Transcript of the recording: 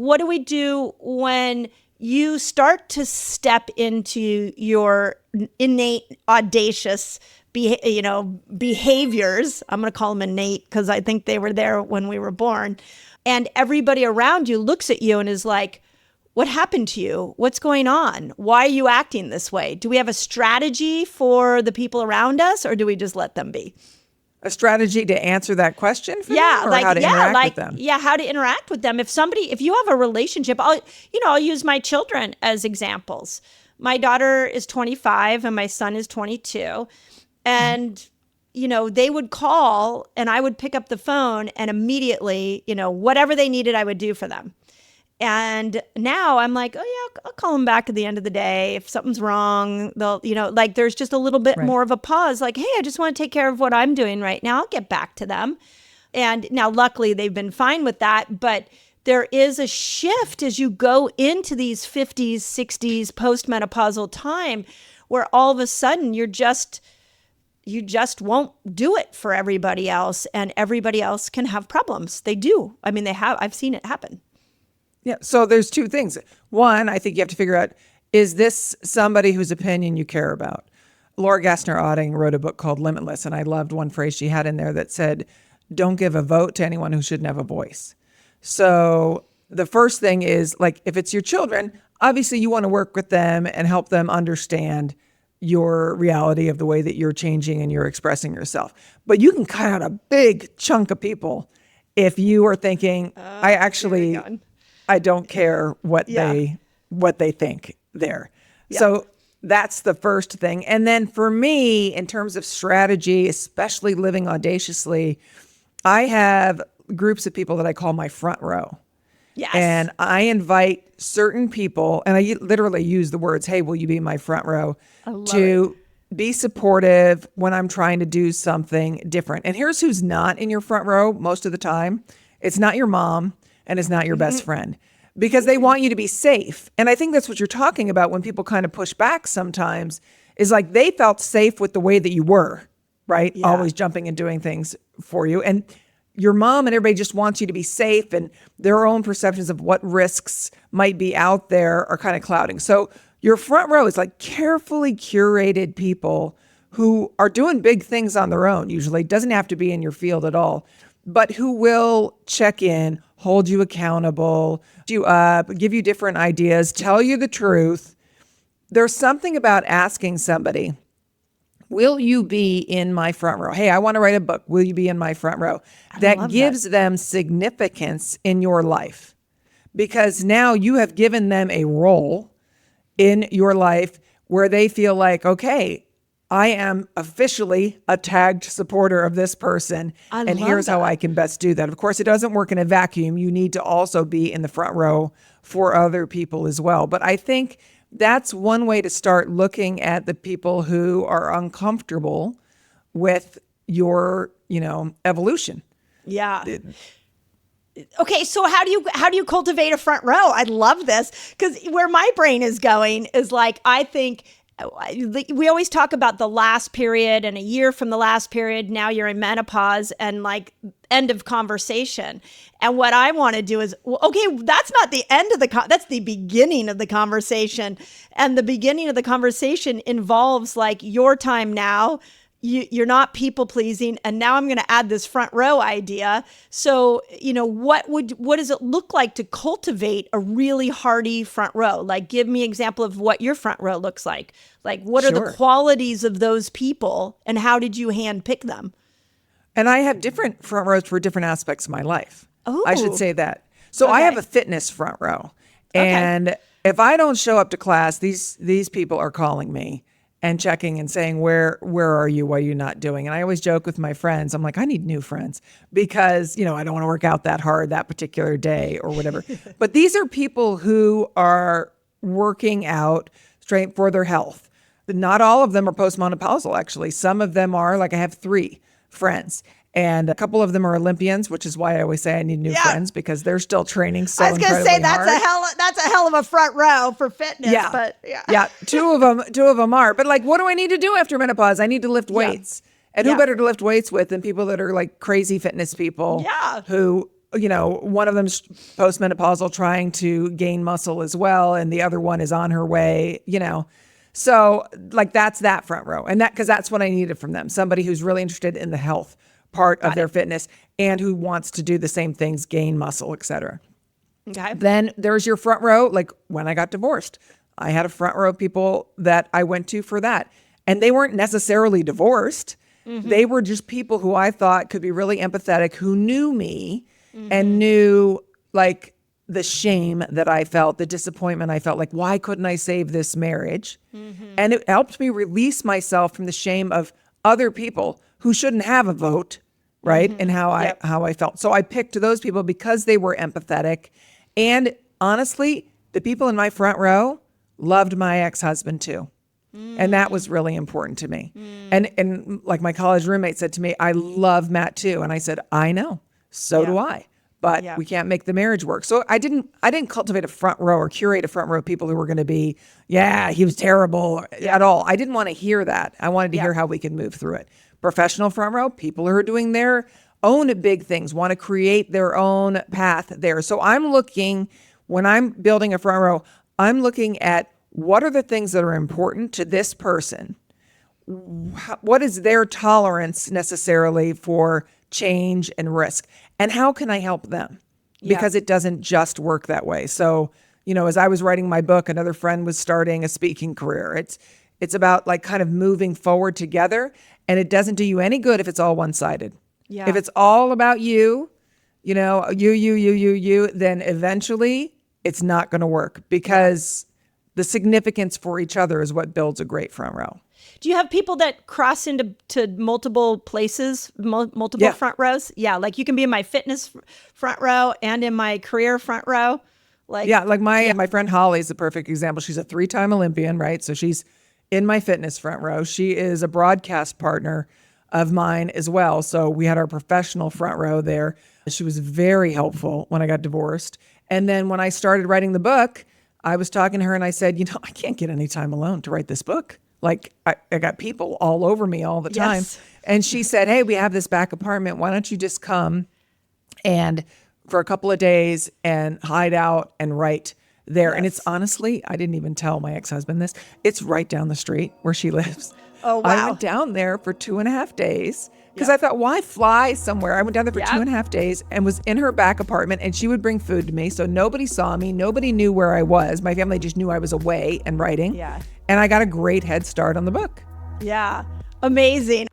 what do we do when you start to step into your innate audacious behaviors? I'm going to call them innate because I think they were there when we were born. And everybody around you looks at you and is like, what happened to you? What's going on? Why are you acting this way? Do we have a strategy for the people around us, or do we just let them be? A strategy to answer that question for them, or how to interact with them? Yeah, how to interact with them. If you have a relationship, I'll use my children as examples. My daughter is 25 and my son is 22. And, they would call and I would pick up the phone and immediately, whatever they needed, I would do for them. And now I'm like, oh yeah, I'll call them back at the end of the day. If something's wrong, they'll, there's just a little bit more of a pause. Like, hey, I just want to take care of what I'm doing right now. I'll get back to them. And now luckily they've been fine with that. But there is a shift as you go into these 50s, 60s, postmenopausal time where all of a sudden you just won't do it for everybody else. And everybody else can have problems. They do. I mean, I've seen it happen. Yeah. So there's two things. One, I think you have to figure out, is this somebody whose opinion you care about? Laura Gassner-Otting wrote a book called Limitless, and I loved one phrase she had in there that said, don't give a vote to anyone who shouldn't have a voice. So the first thing is, like, if it's your children, obviously you want to work with them and help them understand your reality of the way that you're changing and you're expressing yourself. But you can cut out a big chunk of people if you are thinking, I don't care what they think there. Yeah. So that's the first thing. And then for me, in terms of strategy, especially living audaciously, I have groups of people that I call my front row. Yes. And I invite certain people, and I literally use the words, hey, will you be my front row, to be supportive when I'm trying to do something different. And here's who's not in your front row most of the time. It's not your mom. And it's not your best friend, because they want you to be safe. And I think that's what you're talking about when people kind of push back sometimes, is like they felt safe with the way that you were, right? Yeah. Always jumping and doing things for you. And your mom and everybody just wants you to be safe, and their own perceptions of what risks might be out there are kind of clouding. So your front row is like carefully curated people who are doing big things on their own. Usually doesn't have to be in your field at all, but who will check in, hold you accountable, you up, give you different ideas, tell you the truth. There's something about asking somebody, will you be in my front row? Hey, I want to write a book. Will you be in my front row? That gives them significance in your life, because now you have given them a role in your life where they feel like, okay, I am officially a tagged supporter of this person, and here's how I can best do that. Of course, it doesn't work in a vacuum. You need to also be in the front row for other people as well. But I think that's one way to start looking at the people who are uncomfortable with your, evolution. Yeah. Okay, so how do you cultivate a front row? I love this, because where my brain is going is like, I think we always talk about the last period and a year from the last period. Now you're in menopause and like end of conversation. And what I want to do is, okay, that's not the end of that's the beginning of the conversation. And the beginning of the conversation involves like your time now. You're not people pleasing. And now I'm going to add this front row idea. So, what does it look like to cultivate a really hearty front row? Like, give me an example of what your front row looks like. Like, what are the qualities of those people and how did you handpick them? And I have different front rows for different aspects of my life. Oh, I should say that. So I have a fitness front row. And if I don't show up to class, these people are calling me and checking and saying, where are you? What are you not doing? And I always joke with my friends. I'm like, I need new friends because, I don't want to work out that hard that particular day or whatever. But these are people who are working out straight for their health. Not all of them are postmenopausal, actually. Some of them are, like I have 3 friends. And a couple of them are Olympians, which is why I always say I need new friends, because they're still training so incredibly hard. I was going to say that's a hell of a front row for fitness. Yeah, but two of them are. But like, what do I need to do after menopause? I need to lift weights. And who better to lift weights with than people that are like crazy fitness people who one of them's postmenopausal trying to gain muscle as well. And the other one is on her way, So like that's that front row. And because that's what I needed from them. Somebody who's really interested in the health part of their fitness and who wants to do the same things, gain muscle, et cetera. Okay. Then there's your front row. Like when I got divorced, I had a front row of people that I went to for that. And they weren't necessarily divorced. Mm-hmm. They were just people who I thought could be really empathetic, who knew me and knew like the shame that I felt, the disappointment I felt, like, why couldn't I save this marriage? And it helped me release myself from the shame of other people who shouldn't have a vote, right? And how I felt. So I picked those people because they were empathetic. And honestly, the people in my front row loved my ex-husband too. And that was really important to me. And like my college roommate said to me, I love Matt too. And I said, I know, so do I. But we can't make the marriage work. So I didn't cultivate a front row or curate a front row of people who were going to be, he was terrible at all. I didn't want to hear that. I wanted to hear how we could move through it. Professional front row, people who are doing their own big things, want to create their own path there. So I'm looking, when I'm building a front row, I'm looking at what are the things that are important to this person? What is their tolerance necessarily for change and risk? And how can I help them? Because it doesn't just work that way. So, as I was writing my book, another friend was starting a speaking career. It's about like kind of moving forward together, and it doesn't do you any good if it's all one-sided. Yeah. If it's all about you, you, then eventually it's not going to work because the significance for each other is what builds a great front row. Do you have people that cross into multiple places, multiple front rows? Yeah, like you can be in my fitness front row and in my career front row. Like my friend Holly is the perfect example. She's a 3-time Olympian, right? So she's in my fitness front row. She is a broadcast partner of mine as well. So we had our professional front row there. She was very helpful when I got divorced. And then when I started writing the book, I was talking to her and I said, I can't get any time alone to write this book. Like I got people all over me all the time. Yes. And she said, hey, we have this back apartment. Why don't you just come and for a couple of days and hide out and write there. Yes. And it's honestly, I didn't even tell my ex-husband this. It's right down the street where she lives. Oh, wow. I went down there for 2.5 days because I thought, why fly somewhere? I went down there for 2.5 days and was in her back apartment, and she would bring food to me. So nobody saw me. Nobody knew where I was. My family just knew I was away and writing. Yeah. And I got a great head start on the book. Yeah. Amazing.